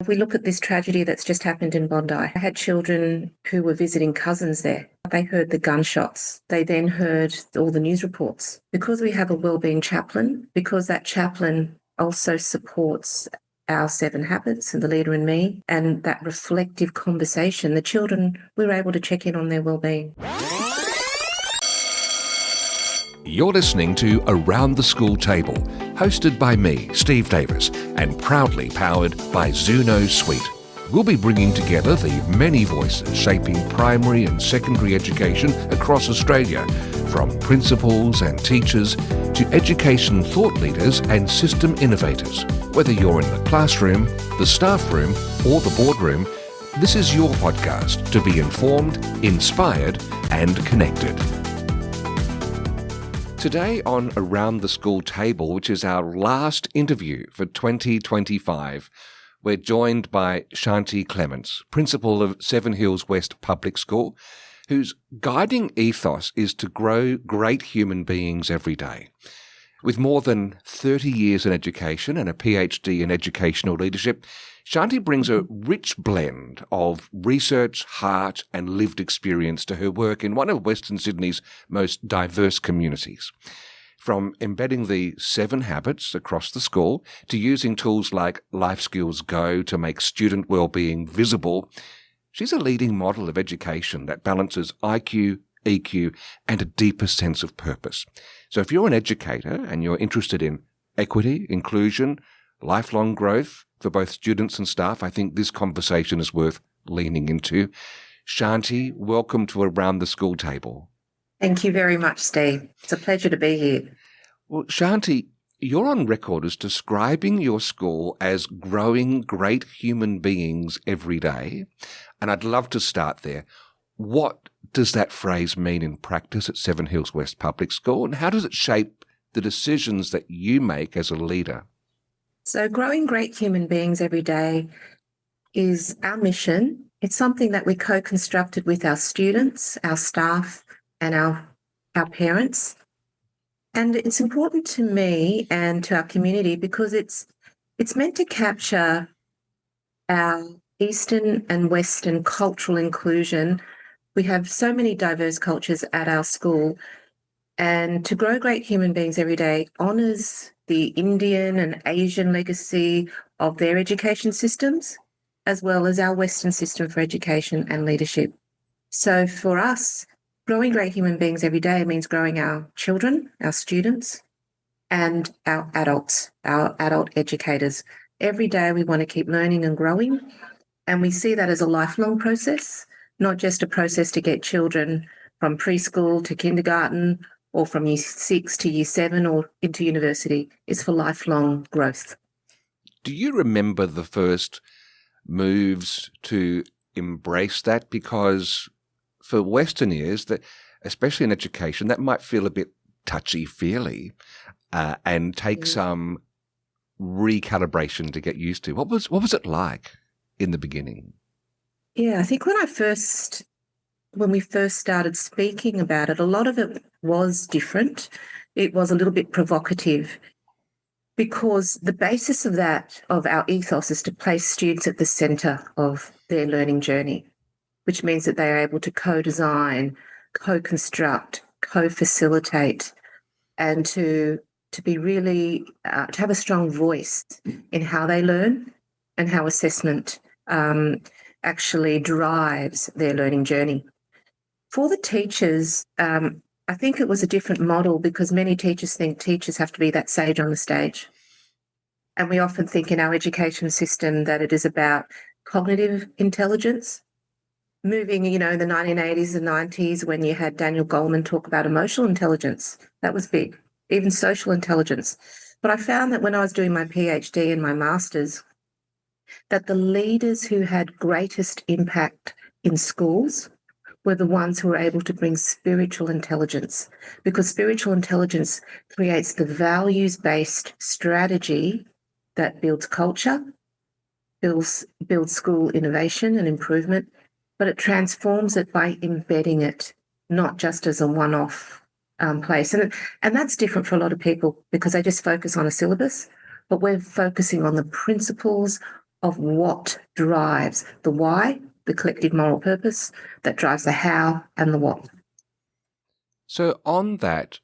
We look at this tragedy that's just happened in Bondi. I had children who were visiting cousins there. They heard the gunshots. They then heard all the news reports. Because we have a wellbeing chaplain, because that chaplain also supports our 7 habits and the leader in me, and that reflective conversation, the children, we were able to check in on their wellbeing. You're listening to Around the School Table, hosted by me, Steve Davis, and proudly powered by Zuno Suite. We'll be bringing together the many voices shaping primary and secondary education across Australia, from principals and teachers to education thought leaders and system innovators. Whether you're in the classroom, the staff room, or the boardroom, this is your podcast to be informed, inspired, and connected. Today on Around the School Table, which is our last interview for 2025, we're joined by Shanti Clements, principal of Seven Hills West Public School, whose guiding ethos is to grow great human beings every day. With more than 30 years in education and a PhD in educational leadership, Shanti brings a rich blend of research, heart and lived experience to her work in one of Western Sydney's most diverse communities. From embedding the 7 habits across the school to using tools like Life Skills Go to make student wellbeing visible, she's a leading model of education that balances IQ, EQ and a deeper sense of purpose. So if you're an educator and you're interested in equity, inclusion, lifelong growth for both students and staff, I think this conversation is worth leaning into. Shanti, welcome to Around the School Table. Thank you very much, Steve. It's a pleasure to be here. Well, Shanti, you're on record as describing your school as growing great human beings every day. And I'd love to start there. What does that phrase mean in practice at Seven Hills West Public School, and how does it shape the decisions that you make as a leader? So growing great human beings every day is our mission. It's something that we co-constructed with our students, our staff, and our parents. And it's important to me and to our community because it's meant to capture our Eastern and Western cultural inclusion. We have so many diverse cultures at our school, and to grow great human beings every day honours the Indian and Asian legacy of their education systems, as well as our Western system for education and leadership. So for us, growing great human beings every day means growing our children, our students, and our adults, our adult educators. Every day we want to keep learning and growing, and we see that as a lifelong process, not just a process to get children from preschool to kindergarten or from year 6 to year 7 or into university. It's for lifelong growth. Do you remember the first moves to embrace that? Because for Western ears, that, especially in education, that might feel a bit touchy-feely and take some recalibration to get used to. What was it like in the beginning? Yeah, I think when we first started speaking about it, a lot of it was different. It was a little bit provocative because the basis of our ethos is to place students at the centre of their learning journey, which means that they are able to co-design, co-construct, co-facilitate, and to be really, to have a strong voice in how they learn and how assessment actually drives their learning journey. For the teachers, I think it was a different model because many teachers think teachers have to be that sage on the stage. And we often think in our education system that it is about cognitive intelligence. Moving, in the 1980s and 90s when you had Daniel Goleman talk about emotional intelligence, that was big, even social intelligence. But I found that when I was doing my PhD and my master's, that the leaders who had greatest impact in schools were the ones who were able to bring spiritual intelligence, because spiritual intelligence creates the values-based strategy that builds culture, builds school innovation and improvement, but it transforms it by embedding it, not just as a one-off place. And that's different for a lot of people because they just focus on a syllabus, but we're focusing on the principles of what drives the why, the collective moral purpose, that drives the how and the what. So on that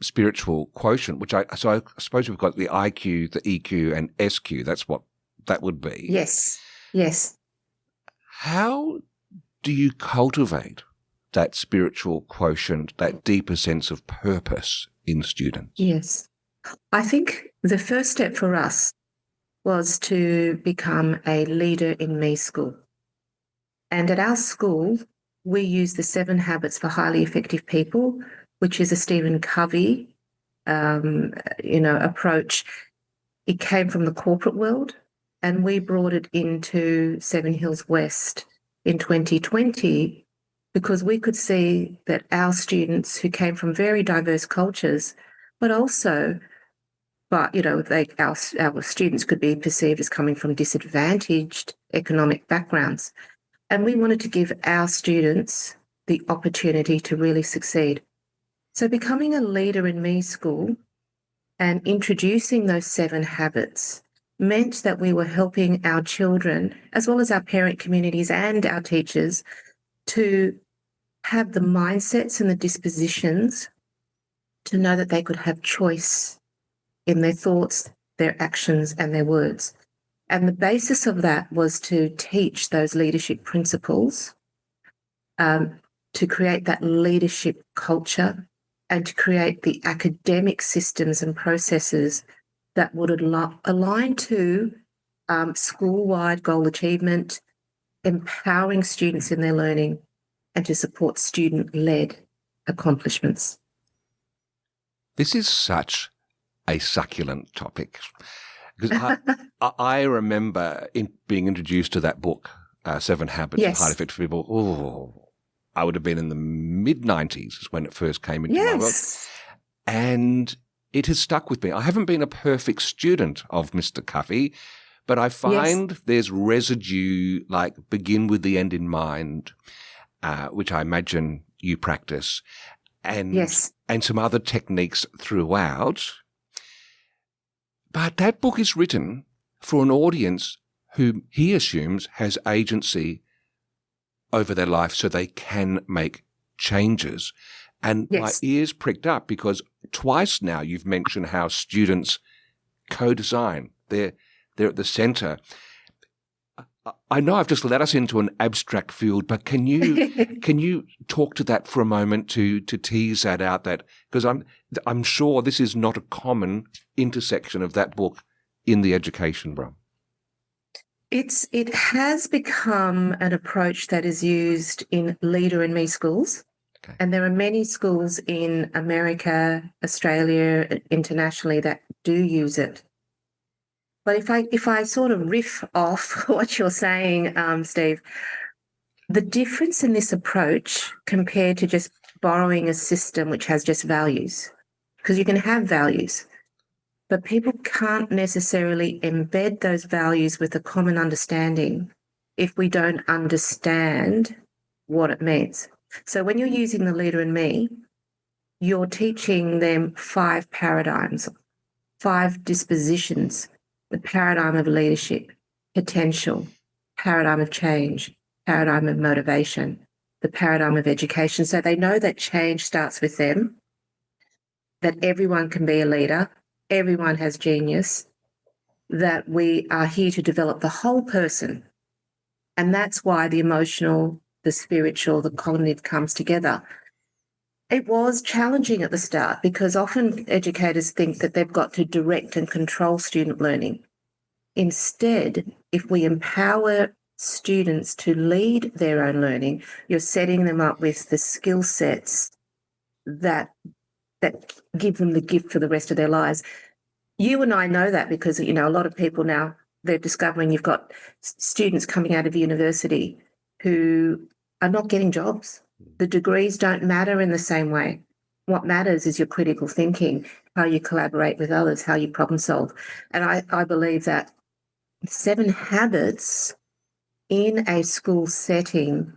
spiritual quotient, I suppose we've got the IQ, the EQ, and SQ. That's what that would be. Yes, yes. How do you cultivate that spiritual quotient, that deeper sense of purpose in students? Yes. I think the first step for us was to become a leader in me school. And at our school, we use the 7 Habits for Highly Effective People, which is a Stephen Covey, approach. It came from the corporate world, and we brought it into Seven Hills West in 2020 because we could see that our students who came from very diverse cultures, our students could be perceived as coming from disadvantaged economic backgrounds. And we wanted to give our students the opportunity to really succeed. So becoming a leader in me school and introducing those 7 habits meant that we were helping our children, as well as our parent communities and our teachers, to have the mindsets and the dispositions to know that they could have choice in their thoughts, their actions, and their words. And the basis of that was to teach those leadership principles, to create that leadership culture, and to create the academic systems and processes that would align to school-wide goal achievement, empowering students in their learning, and to support student-led accomplishments. This is such a succulent topic. Because I remember being introduced to that book, 7 Habits of Highly Effective People. Oh, I would have been in the mid-90s when it first came into my world. And it has stuck with me. I haven't been a perfect student of Mr. Covey, but I find there's residue, like begin with the end in mind, which I imagine you practice, and some other techniques throughout. But that book is written for an audience who he assumes has agency over their life so they can make changes. And my ears pricked up because twice now you've mentioned how students co-design. They're at the centre. I know I've just let us into an abstract field, but can you talk to that for a moment to tease that out? That because I'm sure this is not a common intersection of that book in the education realm. It has become an approach that is used in Leader in Me schools, and there are many schools in America, Australia, internationally that do use it. But if I sort of riff off what you're saying, Steve, the difference in this approach compared to just borrowing a system which has just values, because you can have values, but people can't necessarily embed those values with a common understanding if we don't understand what it means. So when you're using the Leader in Me, you're teaching them 5 paradigms, 5 dispositions: the paradigm of leadership, potential, paradigm of change, paradigm of motivation, the paradigm of education. So they know that change starts with them, that everyone can be a leader, everyone has genius, that we are here to develop the whole person. And that's why the emotional, the spiritual, the cognitive comes together. It was challenging at the start because often educators think that they've got to direct and control student learning. Instead, if we empower students to lead their own learning, you're setting them up with the skill sets that give them the gift for the rest of their lives. You and I know that because, a lot of people now, they're discovering you've got students coming out of university who are not getting jobs. The degrees don't matter in the same way. What matters is your critical thinking, how you collaborate with others, how you problem solve. And I believe that 7 Habits in a school setting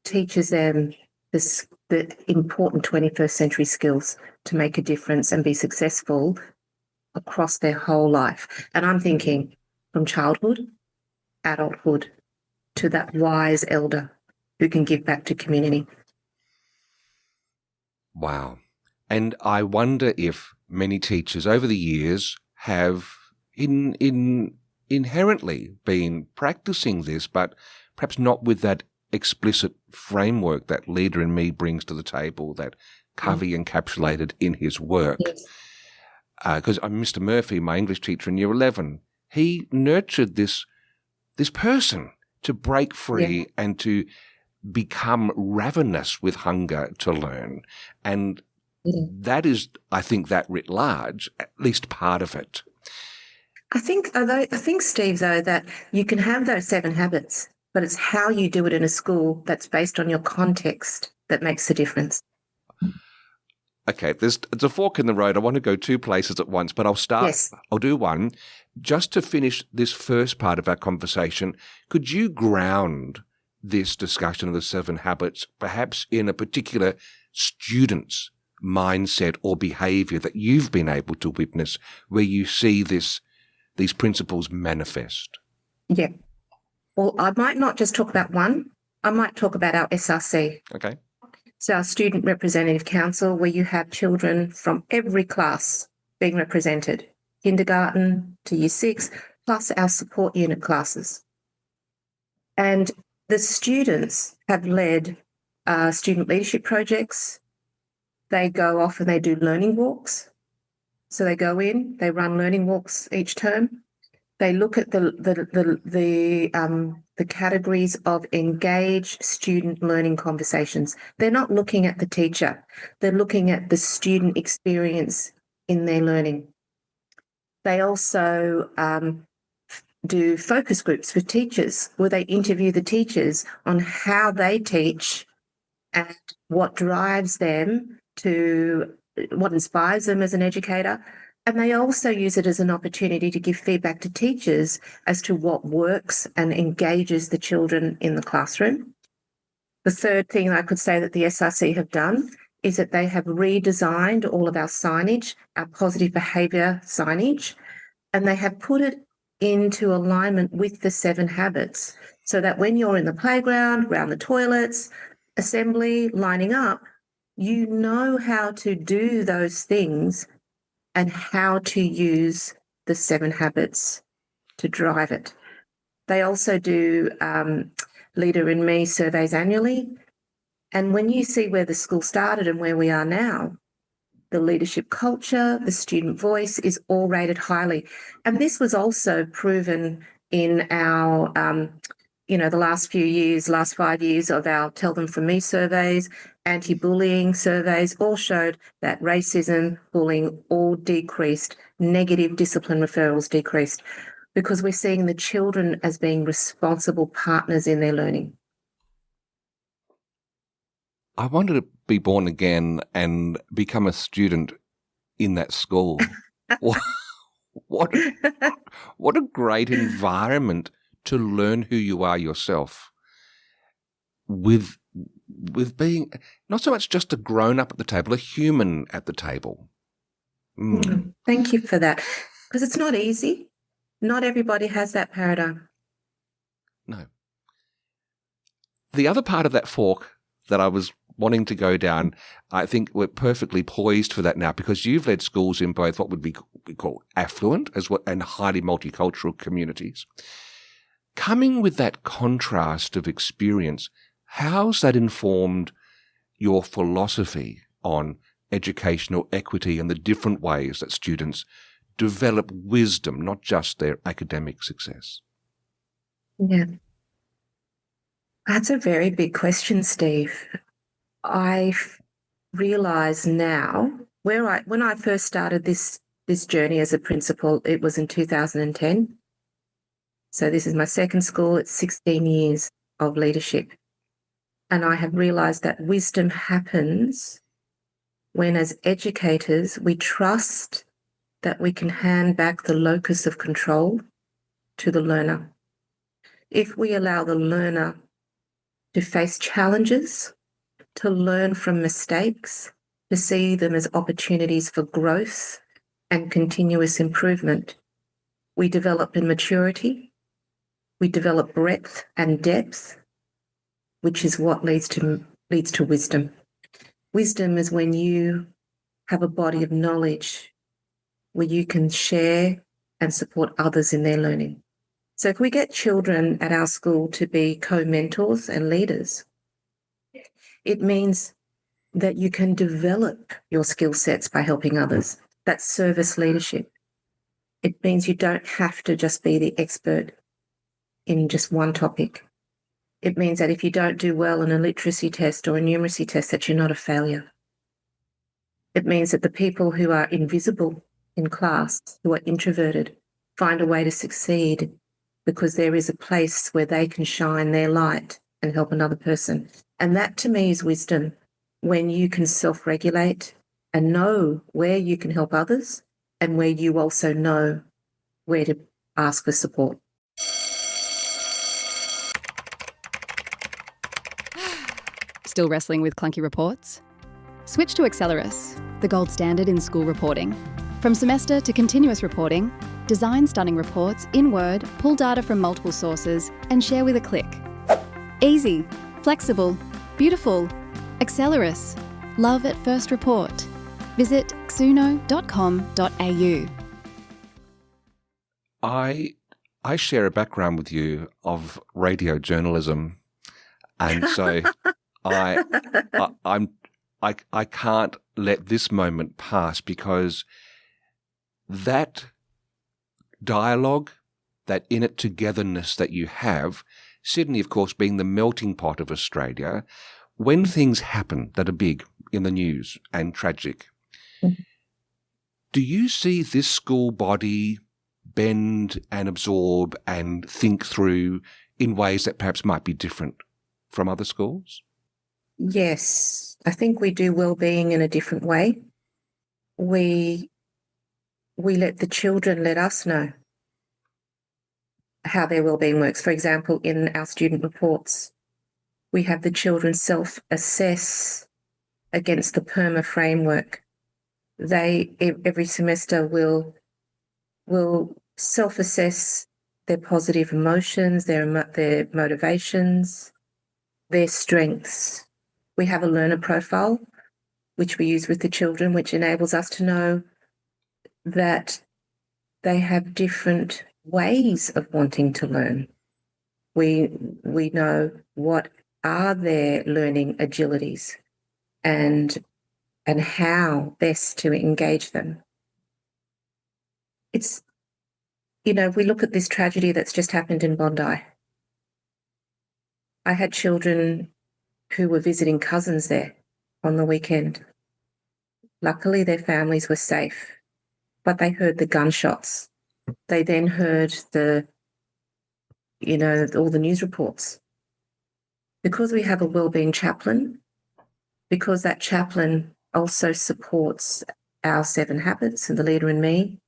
teaches them the important 21st century skills to make a difference and be successful across their whole life. And I'm thinking from childhood adulthood to that wise elder who can give back to community. Wow. And I wonder if many teachers over the years have inherently been practicing this, but perhaps not with that explicit framework that Leader in Me brings to the table, that Covey encapsulated in his work. Yes. Because Mr. Murphy, my English teacher in Year 11, he nurtured this person to break free and to become ravenous with hunger to learn. And that is, I think, that writ large, at least part of it. I think, Steve, though, that you can have those 7 habits, but it's how you do it in a school that's based on your context that makes the difference. Okay, it's a fork in the road. I want to go 2 places at once, but I'll start. Yes. I'll do one. Just to finish this first part of our conversation, could you ground this discussion of the 7 habits perhaps in a particular student's mindset or behaviour that you've been able to witness where you see these principles manifest? Yeah. Well, I might not just talk about one. I might talk about our SRC. Okay. So our Student Representative Council, where you have children from every class being represented, kindergarten to Year 6, plus our support unit classes. And the students have led student leadership projects. They go off and they do learning walks. So they go in, they run learning walks each term. They look at the categories of engaged student learning conversations. They're not looking at the teacher. They're looking at the student experience in their learning. They also do focus groups with teachers where they interview the teachers on how they teach and what drives them to what inspires them as an educator. And they also use it as an opportunity to give feedback to teachers as to what works and engages the children in the classroom. The third thing I could say that the SRC have done is that they have redesigned all of our signage, our positive behaviour signage, and they have put it into alignment with the 7 habits so that when you're in the playground, around the toilets, assembly, lining up, you know how to do those things and how to use the 7 habits to drive it. They also do Leader in Me surveys annually. And when you see where the school started and where we are now, the leadership culture, the student voice is all rated highly. And this was also proven in our, the last 5 years of our Tell Them From Me surveys, anti-bullying surveys, all showed that racism, bullying all decreased, negative discipline referrals decreased, because we're seeing the children as being responsible partners in their learning. I wanted to be born again and become a student in that school. What a great environment to learn who you are yourself with being not so much just a grown-up at the table, a human at the table. Thank you for that, because it's not easy. Not everybody has that paradigm. No. The other part of that fork that I was wanting to go down, I think we're perfectly poised for that now, because you've led schools in both what would be we call affluent and highly multicultural communities. Coming with that contrast of experience, how's that informed your philosophy on educational equity and the different ways that students develop wisdom, not just their academic success? Yeah. That's a very big question, Steve. I realise now when I first started this journey as a principal, it was in 2010. So this is my second school. It's 16 years of leadership. And I have realised that wisdom happens when, as educators, we trust that we can hand back the locus of control to the learner. If we allow the learner to face challenges, to learn from mistakes, to see them as opportunities for growth and continuous improvement, we develop in maturity, We develop breadth and depth, which is what leads to wisdom. Wisdom is when you have a body of knowledge where you can share and support others in their learning. So if we get children at our school to be co-mentors and leaders, it means that you can develop your skill sets by helping others. That's service leadership. It means you don't have to just be the expert in just one topic. It means that if you don't do well on a literacy test or a numeracy test, that you're not a failure. It means that the people who are invisible in class, who are introverted, find a way to succeed because there is a place where they can shine their light and help another person. And that to me is wisdom, when you can self-regulate and know where you can help others and where you also know where to ask for support. Still wrestling with clunky reports? Switch to Accelerus, the gold standard in school reporting. From semester to continuous reporting, design stunning reports in Word, pull data from multiple sources, and share with a click. Easy, flexible, beautiful. Accelerus. Love at first report. Visit xuno.com.au. I share a background with you of radio journalism, and so I can't let this moment pass, because that dialogue, that in it togetherness that you have, Sydney, of course, being the melting pot of Australia, when things happen that are big in the news and tragic, do you see this school body bend and absorb and think through in ways that perhaps might be different from other schools? Yes, I think we do wellbeing in a different way. We let the children let us know how their wellbeing works. For example, in our student reports, we have the children self-assess against the PERMA framework. They every semester will self-assess their positive emotions, their motivations, their strengths. We have a learner profile, which we use with the children, which enables us to know that they have different ways of wanting to learn. We know what are their learning agilities and how best to engage them. It's, we look at this tragedy that's just happened in Bondi. I had children who were visiting cousins there on the weekend. Luckily, their families were safe, but they heard the gunshots. They then heard all the news reports. Because we have a wellbeing chaplain, because that chaplain also supports our 7 habits and the leader in me,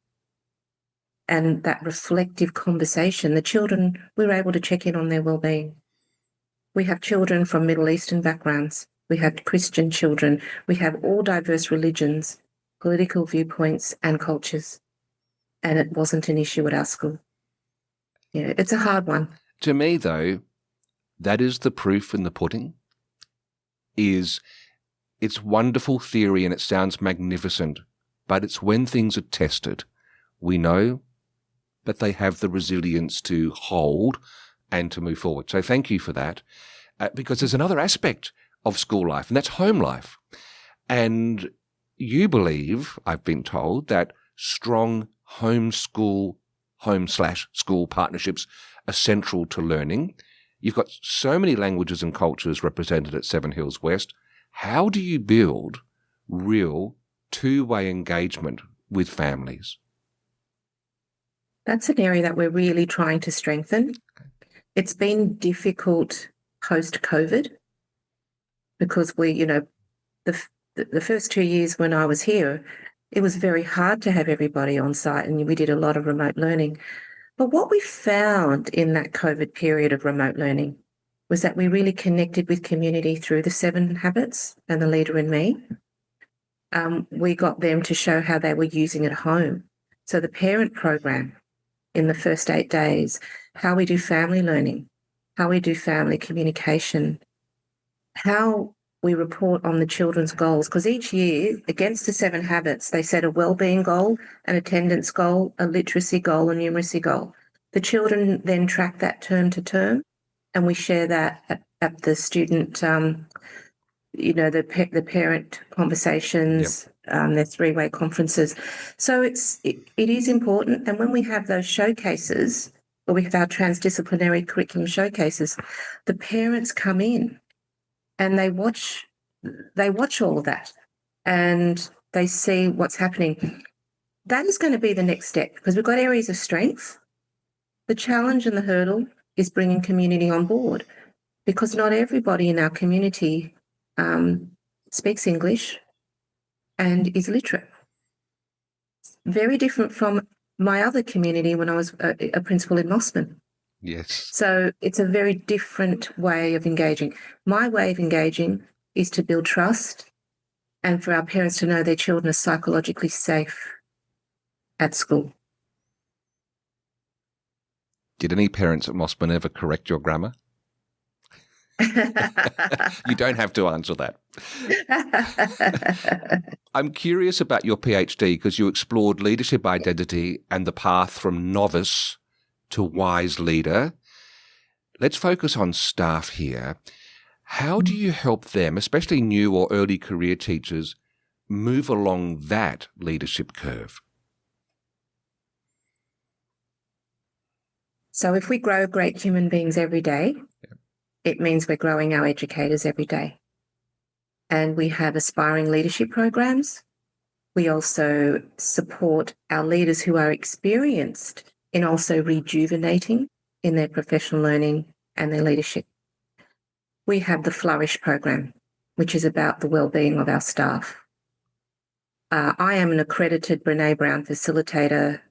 and that reflective conversation, the children, we were able to check in on their wellbeing. We have children from Middle Eastern backgrounds. We have Christian children. We have all diverse religions, political viewpoints and cultures. And it wasn't an issue at our school. Yeah, it's a hard one. To me, though, that is the proof in the pudding. It's wonderful theory and it sounds magnificent, but it's when things are tested, we know that they have the resilience to hold and to move forward. So thank you for that, because there's another aspect of school life, and that's home life. And you believe, I've been told, that strong home/school partnerships are central to learning. You've got so many languages and cultures represented at Seven Hills West. How do you build real two-way engagement with families? That's an area that we're really trying to strengthen. It's been difficult post-COVID because the first 2 years when I was here, it was very hard to have everybody on site and we did a lot of remote learning. But what we found in that COVID period of remote learning was that we really connected with community through the 7 habits and the leader in me. We got them to show how they were using it at home. So the parent program in the first 8 days, how we do family learning, how we do family communication, how we report on the children's goals, because each year, against the 7 habits, they set a wellbeing goal, an attendance goal, a literacy goal, a numeracy goal. The children then track that term to term, and we share that at the student, the parent conversations, their 3-way conferences. So it is important. And when we have those showcases, or we have our transdisciplinary curriculum showcases, the parents come in and they watch all of that and they see what's happening. That is going to be the next step, because we've got areas of strength. The challenge and the hurdle is bringing community on board, because not everybody in our community speaks English and is literate. Very different from my other community when I was a principal in Mossman. Yes. So it's a very different way of engaging. My way of engaging is to build trust and for our parents to know their children are psychologically safe at school. Did any parents at Mossman ever correct your grammar? You don't have to answer that. I'm curious about your PhD, because you explored leadership identity and the path from novice to wise leader. Let's focus on staff here. How do you help them, especially new or early career teachers, move along that leadership curve? So if we grow great human beings every day, it means we're growing our educators every day. And we have aspiring leadership programs. We also support our leaders who are experienced in also rejuvenating in their professional learning and their leadership. We have the Flourish program, which is about the wellbeing of our staff. I am an accredited Brene Brown facilitator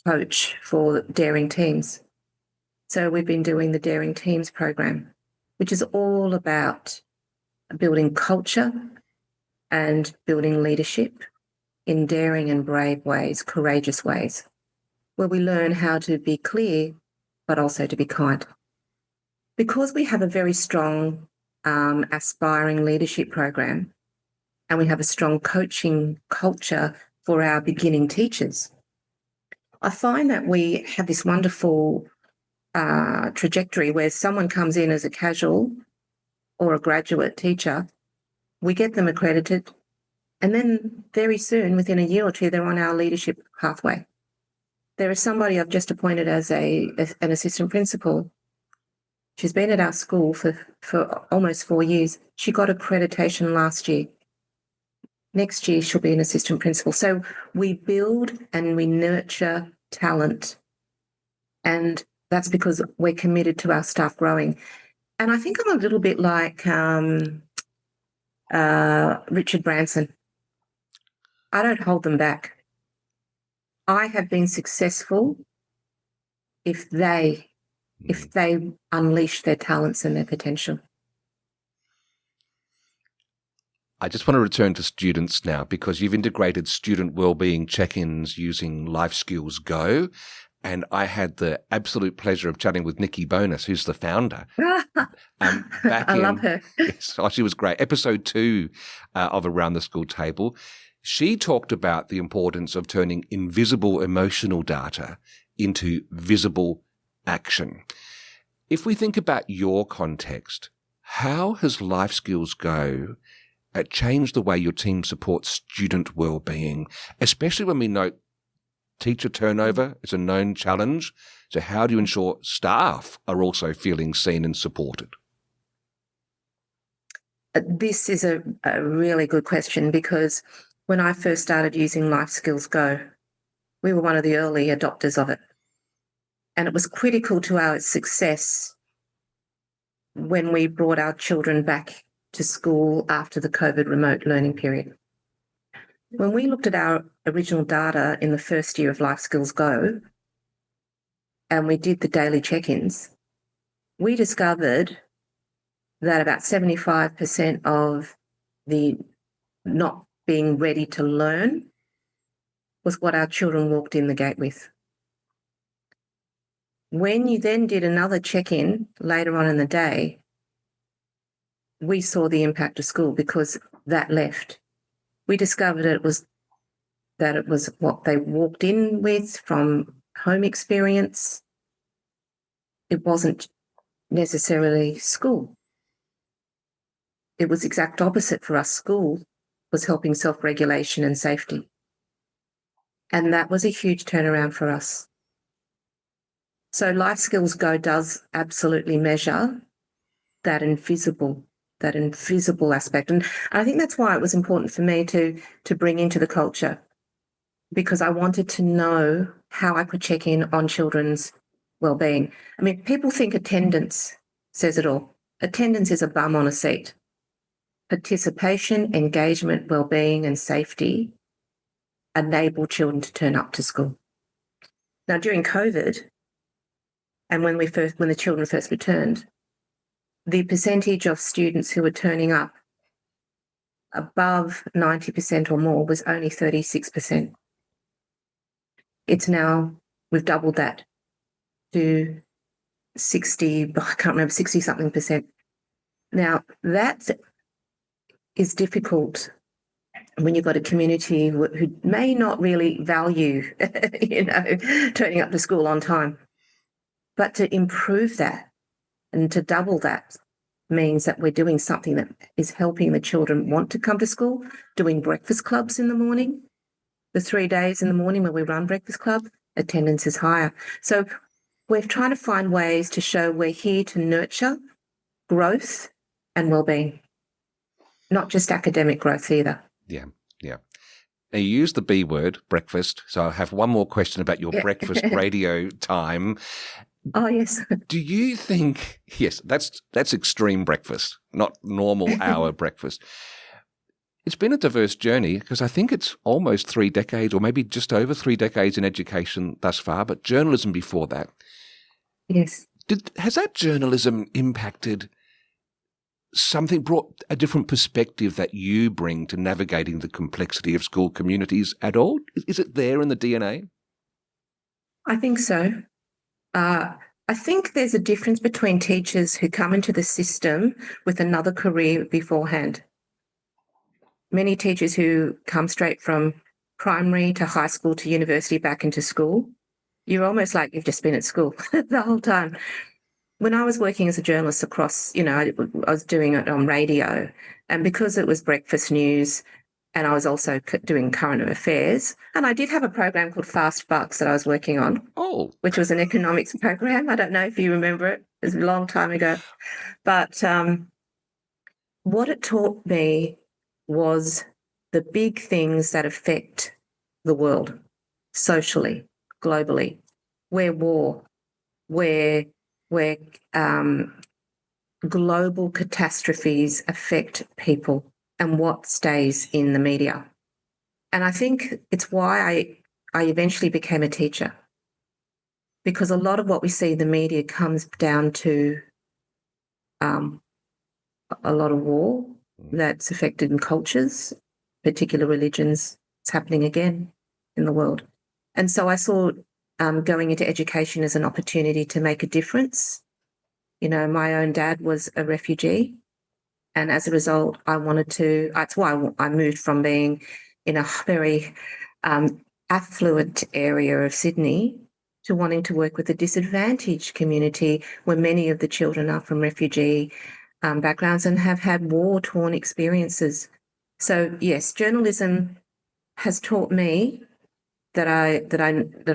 coach for Daring Teams. So we've been doing the Daring Teams program, which is all about building culture and building leadership in daring and brave ways, courageous ways, where we learn how to be clear, but also to be kind. Because we have a very strong aspiring leadership program, and we have a strong coaching culture for our beginning teachers, I find that we have this wonderful trajectory where someone comes in as a casual or a graduate teacher, we get them accredited, and then very soon, within a year or two, they're on our leadership pathway. There is somebody I've just appointed as an assistant principal. She's been at our school for almost 4 years. She got accreditation last year. Next year, she'll be an assistant principal. So we build and we nurture talent, and that's because we're committed to our staff growing. And I think I'm a little bit like Richard Branson. I don't hold them back. I have been successful if they unleash their talents and their potential. I just want to return to students now, because you've integrated student wellbeing check-ins using Life Skills Go. And I had the absolute pleasure of chatting with Nikki Bonus, who's the founder. I love her. Yes, she was great. Episode 2 of Around the School Table. She talked about the importance of turning invisible emotional data into visible action. If we think about your context, how has Life Skills Go changed the way your team supports student wellbeing, especially when we note teacher turnover is a known challenge? So how do you ensure staff are also feeling seen and supported? This is a really good question, because when I first started using Life Skills Go, we were one of the early adopters of it. And it was critical to our success when we brought our children back to school after the COVID remote learning period. When we looked at our original data in the first year of Life Skills Go, and we did the daily check-ins, we discovered that about 75% of the not being ready to learn was what our children walked in the gate with. When you then did another check-in later on in the day, we saw the impact of school because that left. We discovered it was what they walked in with from home experience. It wasn't necessarily school. It was exact opposite for us. School was helping self-regulation and safety. And that was a huge turnaround for us. So Life Skills Go does absolutely measure that invisible aspect. And I think that's why it was important for me to bring into the culture, because I wanted to know how I could check in on children's wellbeing. I mean, people think attendance says it all. Attendance is a bum on a seat. Participation, engagement, wellbeing, and safety enable children to turn up to school. Now, during COVID, and when the children first returned, the percentage of students who were turning up above 90% or more was only 36%. It's now, we've doubled that to 60, I can't remember, 60 something percent. Now, that is difficult when you've got a community who may not really value, turning up to school on time. But to improve that and to double that means that we're doing something that is helping the children want to come to school, doing breakfast clubs in the morning. The 3 days in the morning when we run breakfast club, attendance is higher. So we're trying to find ways to show we're here to nurture growth and wellbeing, not just academic growth either. Yeah. Now, you use the B word, breakfast. So I have one more question about your breakfast radio time. Oh, yes. Do you think, yes, that's extreme breakfast, not normal hour breakfast. It's been a diverse journey because I think it's almost 3 decades or maybe just over 3 decades in education thus far, but journalism before that. Yes. Has that journalism impacted something, brought a different perspective that you bring to navigating the complexity of school communities at all? Is it there in the DNA? I think so. I think there's a difference between teachers who come into the system with another career beforehand. Many teachers who come straight from primary to high school to university back into school, you're almost like you've just been at school the whole time. When I was working as a journalist across, I was doing it on radio, and because it was breakfast news, and I was also doing current affairs, and I did have a program called Fast Bucks that I was working on, which was an economics program. I don't know if you remember it. It was a long time ago. But what it taught me was the big things that affect the world socially, globally, where war, where global catastrophes affect people and what stays in the media. And I think it's why I eventually became a teacher, because a lot of what we see in the media comes down to a lot of war that's affected in cultures, particular religions. It's happening again in the world. And so I saw going into education as an opportunity to make a difference. My own dad was a refugee, and as a result, that's why I moved from being in a very affluent area of Sydney to wanting to work with a disadvantaged community where many of the children are from refugee backgrounds and have had war-torn experiences. So yes, journalism has taught me that I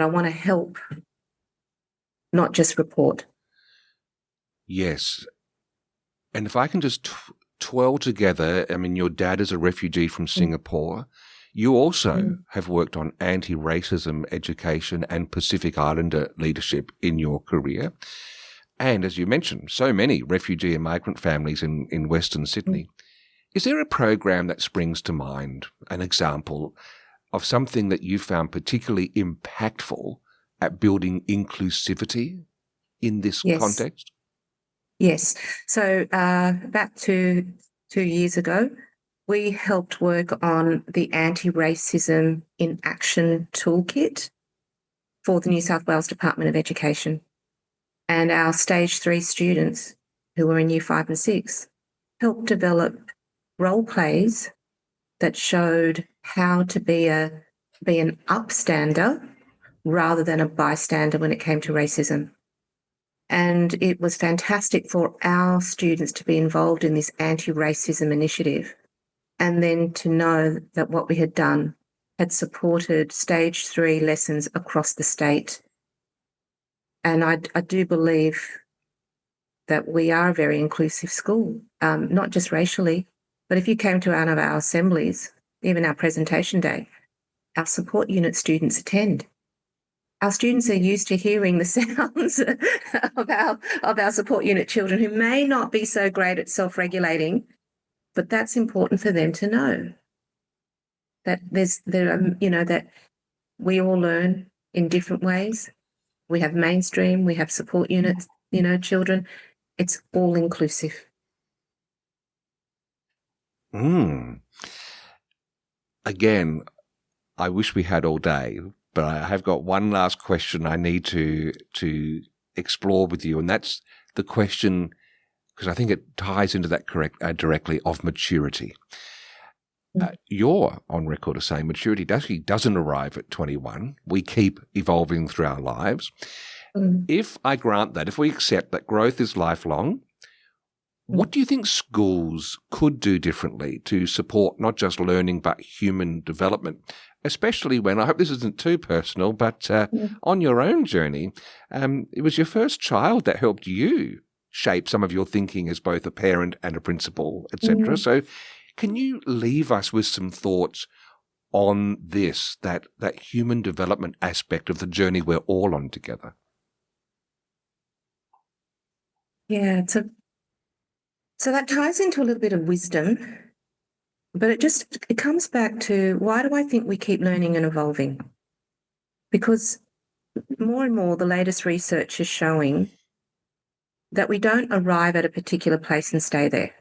want to help, not just report. Yes. And if I can just twirl together, I mean, your dad is a refugee from Singapore. You also have worked on anti-racism education and Pacific Islander leadership in your career. And as you mentioned, so many refugee and migrant families in Western Sydney. Is there a program that springs to mind, an example of something that you found particularly impactful at building inclusivity in this context? Yes. So about two years ago, we helped work on the Anti-Racism in Action Toolkit for the New South Wales Department of Education. And our stage 3 students who were in year 5 and 6 helped develop role plays that showed how to be an upstander rather than a bystander when it came to racism. And it was fantastic for our students to be involved in this anti-racism initiative, and then to know that what we had done had supported stage 3 lessons across the state. And I do believe that we are a very inclusive school, not just racially, but if you came to one of our assemblies, even our presentation day, our support unit students attend. Our students are used to hearing the sounds of our support unit children who may not be so great at self-regulating, but that's important for them to know that that we all learn in different ways. We have mainstream, we have support units, children. It's all inclusive. Again, I wish we had all day, but I have got one last question I need to explore with you, and that's the question, because I think it ties into that directly, of maturity. You're on record as saying maturity actually doesn't arrive at 21. We keep evolving through our lives. If I grant that, if we accept that growth is lifelong, what do you think schools could do differently to support not just learning but human development? Especially when, I hope this isn't too personal, but on your own journey, it was your first child that helped you shape some of your thinking as both a parent and a principal, etc. So can you leave us with some thoughts on this, that human development aspect of the journey we're all on together? Yeah, so that ties into a little bit of wisdom, but it comes back to, why do I think we keep learning and evolving? Because more and more the latest research is showing that we don't arrive at a particular place and stay there.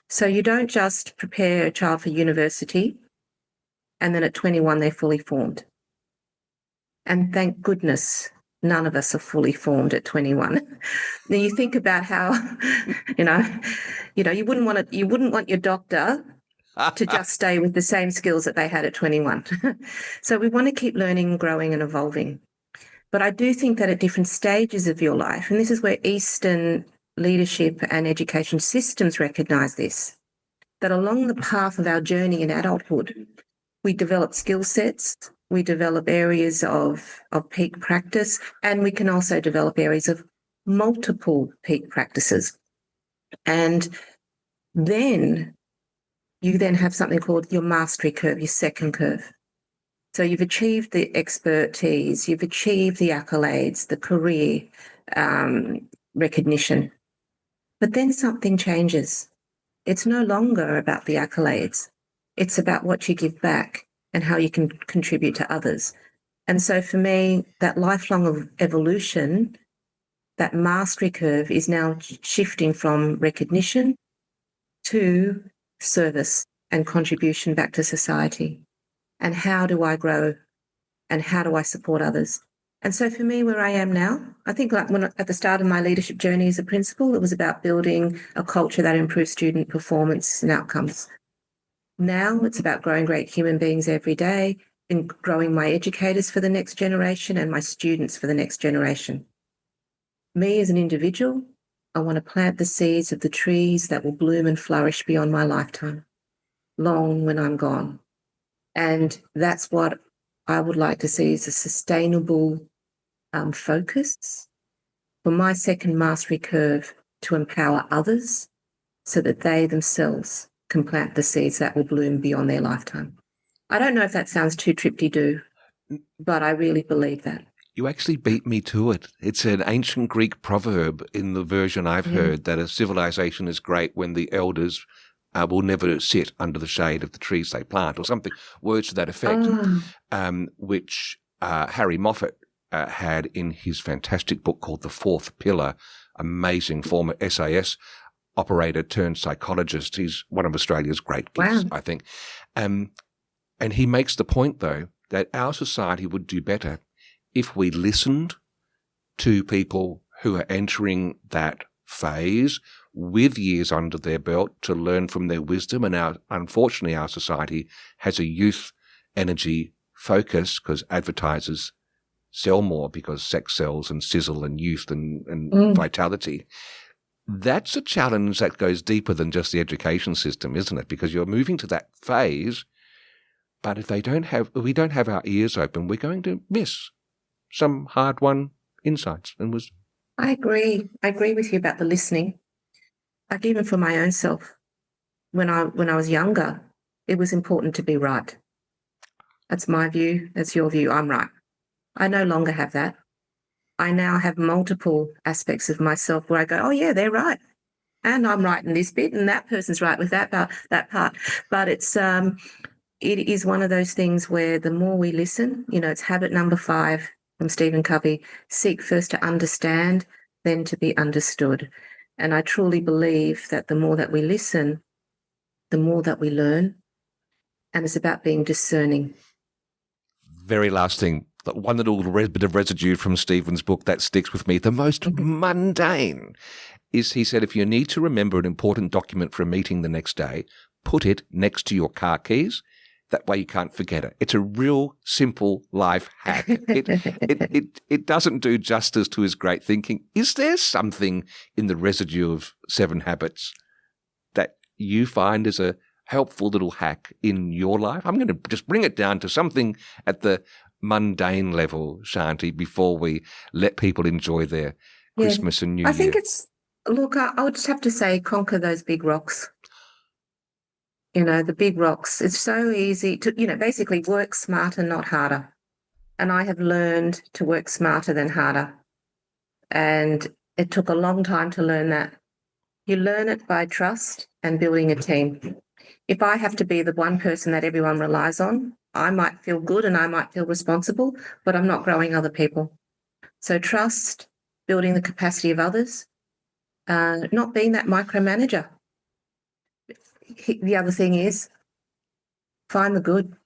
So you don't just prepare a child for university and then at 21 they're fully formed. And thank goodness none of us are fully formed at 21. Now you think about how, you wouldn't want your doctor to just stay with the same skills that they had at 21. So we want to keep learning, growing and evolving. But I do think that at different stages of your life, and this is where Eastern leadership and education systems recognise this, that along the path of our journey in adulthood, we develop skill sets, we develop areas of peak practice, and we can also develop areas of multiple peak practices. And then you then have something called your mastery curve, your second curve. So you've achieved the expertise, you've achieved the accolades, the career recognition. But then something changes. It's no longer about the accolades. It's about what you give back and how you can contribute to others. And so for me, that lifelong evolution, that mastery curve is now shifting from recognition to service and contribution back to society. And how do I grow and how do I support others? And so for me, where I am now, I think at the start of my leadership journey as a principal, it was about building a culture that improves student performance and outcomes. Now it's about growing great human beings every day and growing my educators for the next generation and my students for the next generation. Me as an individual, I want to plant the seeds of the trees that will bloom and flourish beyond my lifetime, long when I'm gone. And that's what I would like to see as a sustainable focus for my second mastery curve, to empower others so that they themselves can plant the seeds that will bloom beyond their lifetime. I don't know if that sounds too trip-de-doo, but I really believe that. You actually beat me to it. It's an ancient Greek proverb in the version I've heard, that a civilization is great when the elders will never sit under the shade of the trees they plant, or something, words to that effect, which Harry Moffat had in his fantastic book called The Fourth Pillar, amazing former SAS operator turned psychologist. He's one of Australia's great gifts, I think. And he makes the point, though, that our society would do better if we listened to people who are entering that phase with years under their belt to learn from their wisdom. And unfortunately, our society has a youth energy focus because advertisers sell more because sex sells and sizzle and youth and vitality. That's a challenge that goes deeper than just the education system, isn't it? Because you're moving to that phase, but if we don't have our ears open, we're going to miss some hard-won insights and wisdom. I agree. I agree with you about the listening. Like even for my own self, when I was younger, it was important to be right. That's my view. That's your view. I'm right. I no longer have that. I now have multiple aspects of myself where I go, oh yeah, they're right. And I'm right in this bit and that person's right with that part. But it is one of those things where the more we listen, it's habit number 5 from Stephen Covey, seek first to understand, then to be understood. And I truly believe that the more that we listen, the more that we learn. And it's about being discerning. Very last thing, one little bit of residue from Stephen's book that sticks with me. The most mundane is, he said, if you need to remember an important document for a meeting the next day, put it next to your car keys. That way you can't forget it. It's a real simple life hack. It doesn't do justice to his great thinking. Is there something in the residue of 7 Habits that you find as a helpful little hack in your life? I'm going to just bring it down to something at the mundane level, Shanti, before we let people enjoy their Christmas and New Year. I think I would just have to say conquer those big rocks. The big rocks. It's so easy to, basically work smarter, not harder. And I have learned to work smarter than harder. And it took a long time to learn that. You learn it by trust and building a team. If I have to be the one person that everyone relies on, I might feel good and I might feel responsible, but I'm not growing other people. So trust, building the capacity of others, not being that micromanager. The other thing is find the good.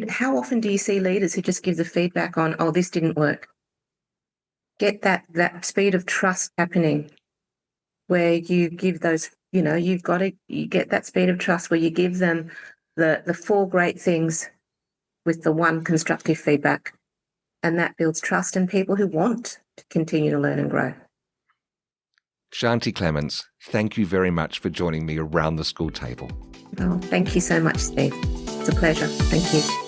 How often do you see leaders who just give the feedback on, oh, this didn't work? Get that speed of trust happening where you give those, you get that speed of trust where you give them the 4 great things with the 1 constructive feedback. And that builds trust in people who want to continue to learn and grow. Shanti Clements, thank you very much for joining me around the school table. Oh, thank you so much, Steve. It's a pleasure. Thank you.